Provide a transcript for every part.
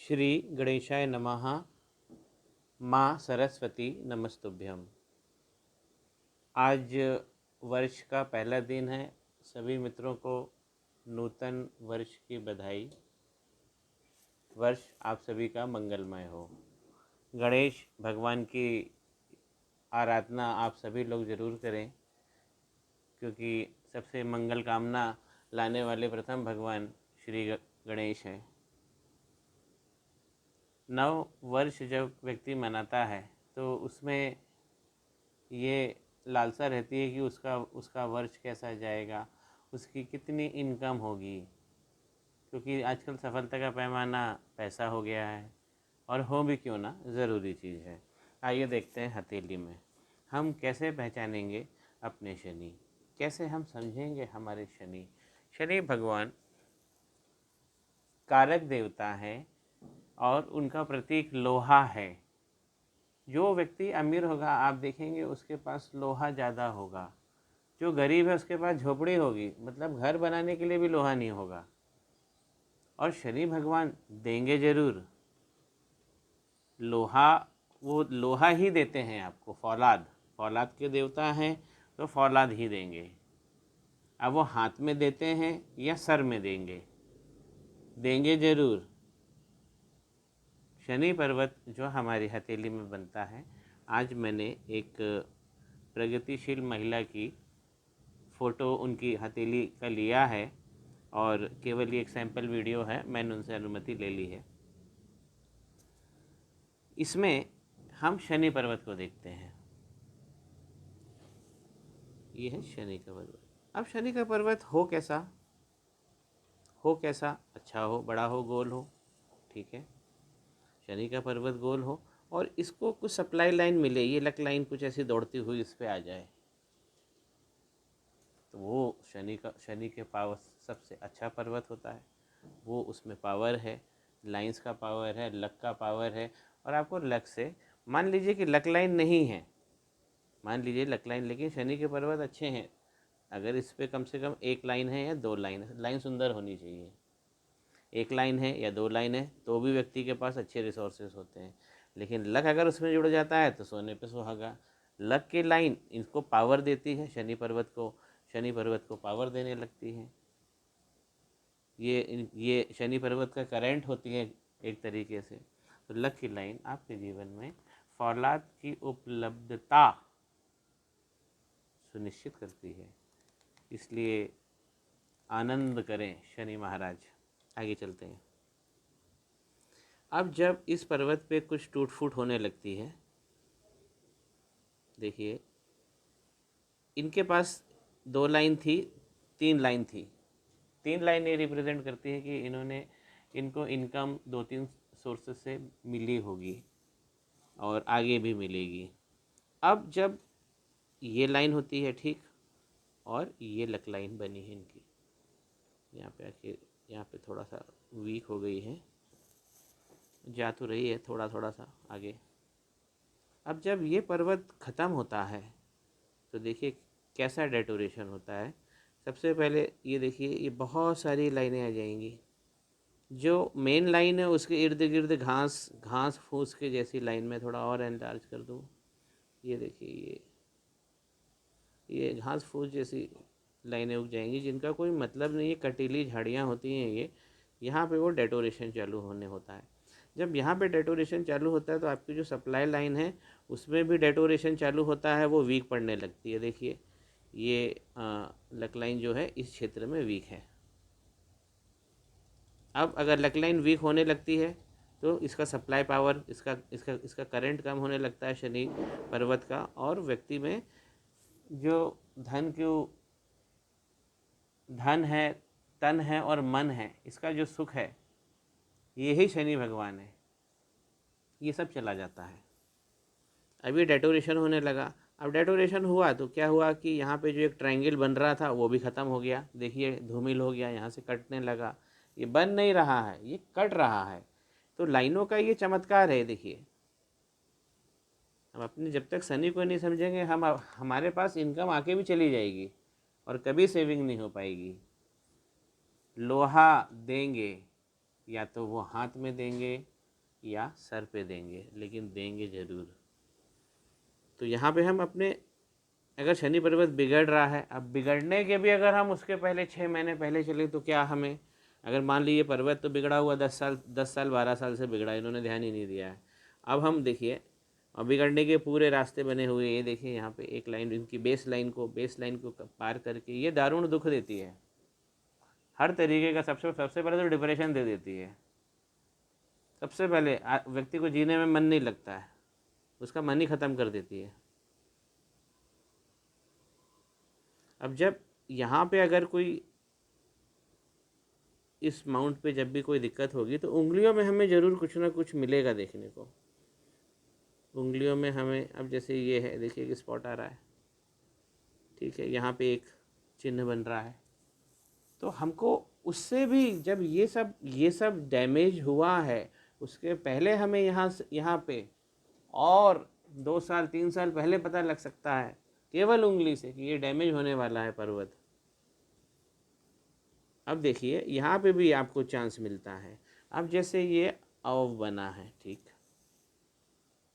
श्री गणेशाय नमः। माँ सरस्वती नमस्तुभ्यम। आज वर्ष का पहला दिन है। सभी मित्रों को नूतन वर्ष की बधाई। वर्ष आप सभी का मंगलमय हो। गणेश भगवान की आराधना आप सभी लोग ज़रूर करें, क्योंकि सबसे मंगल कामना लाने वाले प्रथम भगवान श्री गणेश हैं। नव वर्ष जब व्यक्ति मनाता है तो उसमें ये लालसा रहती है कि उसका वर्ष कैसा जाएगा, उसकी कितनी इनकम होगी, क्योंकि आजकल सफलता का पैमाना पैसा हो गया है, और हो भी क्यों ना, ज़रूरी चीज़ है। आइए देखते हैं हथेली में हम कैसे पहचानेंगे अपने शनि, कैसे हम समझेंगे हमारे शनि। शनि भगवान कारक देवता है और उनका प्रतीक लोहा है। जो व्यक्ति अमीर होगा आप देखेंगे उसके पास लोहा ज़्यादा होगा। जो गरीब है उसके पास झोपड़ी होगी, मतलब घर बनाने के लिए भी लोहा नहीं होगा। और शनि भगवान देंगे ज़रूर लोहा, वो लोहा ही देते हैं आपको। फौलाद के देवता हैं तो फौलाद ही देंगे। अब वो हाथ में देते हैं या सर में देंगे, देंगे ज़रूर। शनि पर्वत जो हमारी हथेली में बनता है, आज मैंने एक प्रगतिशील महिला की फ़ोटो उनकी हथेली का लिया है, और केवल ये एक सैंपल वीडियो है, मैंने उनसे अनुमति ले ली है। इसमें हम शनि पर्वत को देखते हैं। ये है शनि का पर्वत। अब शनि का पर्वत हो कैसा, अच्छा हो, बड़ा हो, गोल हो, ठीक है। शनि का पर्वत गोल हो और इसको कुछ सप्लाई लाइन मिले, ये लक लाइन कुछ ऐसी दौड़ती हुई इस पर आ जाए, तो वो शनि के पावर सबसे अच्छा पर्वत होता है। वो उसमें पावर है, लाइंस का पावर है, लक का पावर है। और आपको लक से, मान लीजिए कि लक लाइन नहीं है, मान लीजिए लक लाइन, लेकिन शनि के पर्वत अच्छे हैं, अगर इस पर कम से कम एक लाइन है या दो लाइन है, लाइन सुंदर होनी चाहिए, एक लाइन है या दो लाइन है, तो भी व्यक्ति के पास अच्छे रिसोर्सेज होते हैं। लेकिन लक अगर उसमें जुड़ जाता है तो सोने पे सुहागा। लक की लाइन इनको पावर देती है, शनि पर्वत को पावर देने लगती है। ये शनि पर्वत का करंट होती है एक तरीके से। तो लक की लाइन आपके जीवन में फौलाद की उपलब्धता सुनिश्चित करती है, इसलिए आनंद करें शनि महाराज। आगे चलते हैं। अब जब इस पर्वत पे कुछ टूट फूट होने लगती है, देखिए इनके पास दो लाइन थी, तीन लाइन थी। तीन लाइन ये रिप्रेजेंट करती है कि इनको इनकम दो तीन सोर्सेस से मिली होगी और आगे भी मिलेगी। अब जब ये लाइन होती है, ठीक, और ये लक लाइन बनी है इनकी, यहाँ पे आके यहाँ पे थोड़ा सा वीक हो गई है, जा तो रही है थोड़ा थोड़ा सा आगे। अब जब ये पर्वत ख़त्म होता है तो देखिए कैसा डेटोरेशन होता है। सबसे पहले ये देखिए, ये बहुत सारी लाइनें आ जाएंगी। जो मेन लाइन है उसके इर्द गिर्द घास फूस के जैसी लाइन में थोड़ा और एनलार्ज कर दूँ। ये देखिए ये घास फूस जैसी लाइनें उग जाएंगी, जिनका कोई मतलब नहीं है, कटीली झाड़ियाँ होती हैं ये। यहाँ पे वो डेटोरेशन चालू होने होता है। जब यहाँ पे डेटोरेशन चालू होता है तो आपकी जो सप्लाई लाइन है उसमें भी डेटोरेशन चालू होता है, वो वीक पड़ने लगती है। देखिए ये लक लाइन जो है इस क्षेत्र में वीक है। अब अगर लक लाइन वीक होने लगती है तो इसका सप्लाई पावर, इसका करंट कम होने लगता है शनि पर्वत का, और व्यक्ति में जो धन है, तन है और मन है, इसका जो सुख है, यही शनि भगवान है, ये सब चला जाता है। अभी डेटोरेशन होने लगा। अब डेटोरेशन हुआ तो क्या हुआ कि यहाँ पे जो एक ट्रायंगल बन रहा था वो भी ख़त्म हो गया। देखिए धूमिल हो गया, यहाँ से कटने लगा। ये बन नहीं रहा है, ये कट रहा है। तो लाइनों का ये चमत्कार है। देखिए हम अपने जब तक शनि को नहीं समझेंगे, हमारे पास इनकम आके भी चली जाएगी और कभी सेविंग नहीं हो पाएगी। लोहा देंगे, या तो वो हाथ में देंगे या सर पे देंगे, लेकिन देंगे ज़रूर। तो यहाँ पे हम अपने, अगर शनि पर्वत बिगड़ रहा है, अब बिगड़ने के भी अगर हम उसके पहले 6 महीने पहले चले तो क्या हमें, अगर मान लीजिए पर्वत तो बिगड़ा हुआ 10 साल 12 साल से बिगड़ा, इन्होंने ध्यान ही नहीं दिया है। अब हम देखिए, और बिगड़ने के पूरे रास्ते बने हुए, ये देखिए यहाँ पे एक लाइन, इनकी बेस लाइन को पार करके ये दारुण दुख देती है हर तरीके का। सबसे सबसे पहले तो डिप्रेशन दे देती है। सबसे पहले व्यक्ति को जीने में मन नहीं लगता है, उसका मन ही ख़त्म कर देती है। अब जब यहाँ पे अगर कोई इस माउंट पे जब भी कोई दिक्कत होगी तो उंगलियों में हमें ज़रूर कुछ ना कुछ मिलेगा देखने को। उंगलियों में हमें, अब जैसे ये है, देखिए कि स्पॉट आ रहा है, ठीक है, यहाँ पे एक चिन्ह बन रहा है। तो हमको उससे भी, जब ये सब डैमेज हुआ है, उसके पहले हमें यहाँ पे और 2 साल 3 साल पहले पता लग सकता है केवल उंगली से कि ये डैमेज होने वाला है पर्वत। अब देखिए यहाँ पे भी आपको चांस मिलता है। अब जैसे ये अव बना है, ठीक,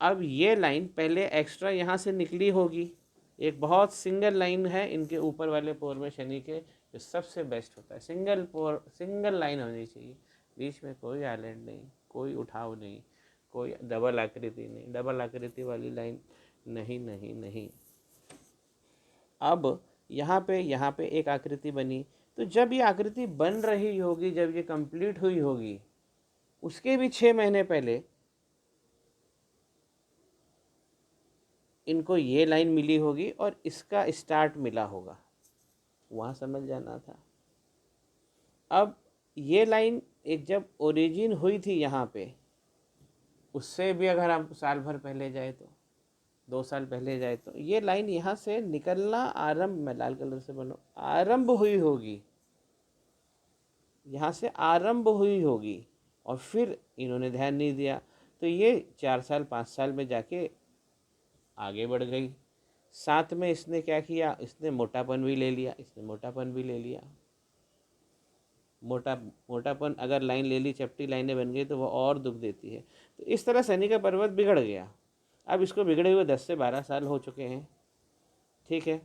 अब ये लाइन पहले एक्स्ट्रा यहाँ से निकली होगी, एक बहुत सिंगल लाइन है इनके ऊपर वाले पोर में शनि के, जो सबसे बेस्ट होता है। सिंगल पोर, सिंगल लाइन होनी चाहिए, बीच में कोई आइलैंड नहीं, कोई उठाव नहीं, कोई डबल आकृति नहीं, डबल आकृति वाली लाइन नहीं नहीं नहीं। अब यहाँ पे एक आकृति बनी, तो जब ये आकृति बन रही होगी, जब ये कंप्लीट हुई होगी, उसके भी 6 महीने पहले इनको ये लाइन मिली होगी और इसका स्टार्ट मिला होगा, वहाँ समझ जाना था। अब ये लाइन एक जब ओरिजिन हुई थी यहाँ पे, उससे भी अगर हम साल भर पहले जाए तो 2 साल पहले जाए तो ये लाइन यहाँ से निकलना आरंभ, में लाल कलर से बनो, आरंभ हुई होगी, यहाँ से आरंभ हुई होगी, और फिर इन्होंने ध्यान नहीं दिया तो ये 4 साल 5 साल में जाके आगे बढ़ गई। साथ में इसने क्या किया, इसने मोटापन भी ले लिया, इसने मोटापन भी ले लिया। मोटापन अगर लाइन ले ली, चपटी लाइनें बन गई तो वो और दुख देती है। तो इस तरह शनि का पर्वत बिगड़ गया। अब इसको बिगड़े हुए 10 से 12 साल हो चुके हैं, ठीक है।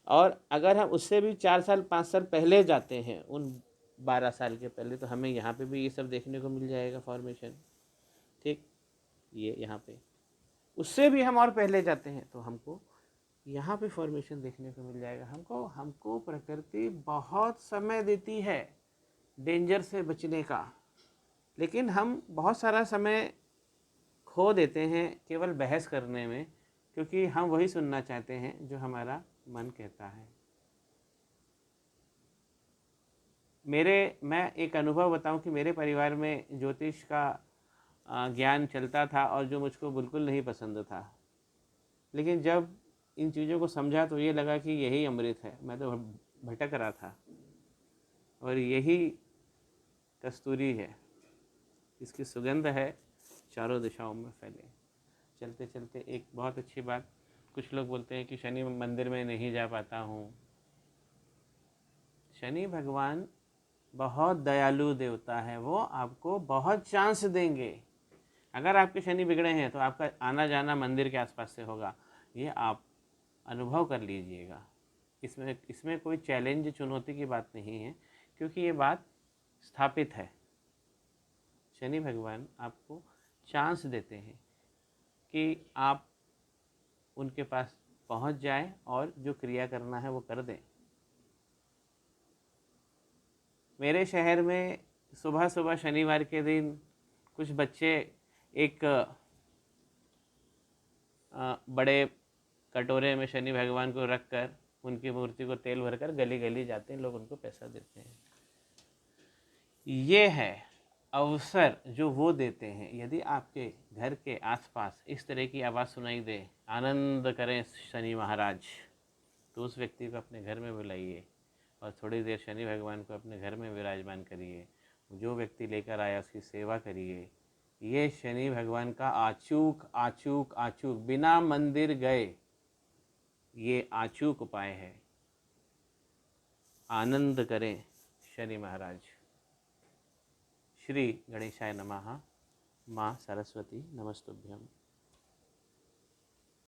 और अगर हम उससे भी 4 साल 5 साल पहले जाते हैं, उन 12 साल के पहले, तो हमें यहाँ पे भी ये सब देखने को मिल जाएगा फॉर्मेशन, ठीक। ये यहाँ पे उससे भी हम और पहले जाते हैं तो हमको यहाँ पे फॉर्मेशन देखने को मिल जाएगा। हमको प्रकृति बहुत समय देती है डेंजर से बचने का, लेकिन हम बहुत सारा समय खो देते हैं केवल बहस करने में, क्योंकि हम वही सुनना चाहते हैं जो हमारा मन कहता है। मैं एक अनुभव बताऊं कि मेरे परिवार में ज्योतिष का ज्ञान चलता था और जो मुझको बिल्कुल नहीं पसंद था, लेकिन जब इन चीज़ों को समझा तो ये लगा कि यही अमृत है। मैं तो भटक रहा था और यही कस्तूरी है, इसकी सुगंध है चारों दिशाओं में फैले। चलते चलते एक बहुत अच्छी बात, कुछ लोग बोलते हैं कि शनि मंदिर में नहीं जा पाता हूँ। शनि भगवान बहुत दयालु देवता है, वो आपको बहुत चांस देंगे। अगर आपके शनि बिगड़े हैं तो आपका आना जाना मंदिर के आसपास से होगा, ये आप अनुभव कर लीजिएगा। इसमें कोई चैलेंज चुनौती की बात नहीं है, क्योंकि ये बात स्थापित है। शनि भगवान आपको चांस देते हैं कि आप उनके पास पहुंच जाएं और जो क्रिया करना है वो कर दें। मेरे शहर में सुबह सुबह शनिवार के दिन कुछ बच्चे एक बड़े कटोरे में शनि भगवान को रख कर, उनकी मूर्ति को तेल भरकर गली गली जाते हैं, लोग उनको पैसा देते हैं। ये है अवसर जो वो देते हैं। यदि आपके घर के आसपास इस तरह की आवाज़ सुनाई दे, आनंद करें शनि महाराज, तो उस व्यक्ति को अपने घर में बुलाइए और थोड़ी देर शनि भगवान को अपने घर में विराजमान करिए। जो व्यक्ति लेकर आया उसकी सेवा करिए। ये शनि भगवान का अचूक अचूक अचूक बिना मंदिर गए ये अचूक उपाय है। आनंद करें शनि महाराज। श्री गणेशाय नमः। माँ सरस्वती नमस्तुभ्यम।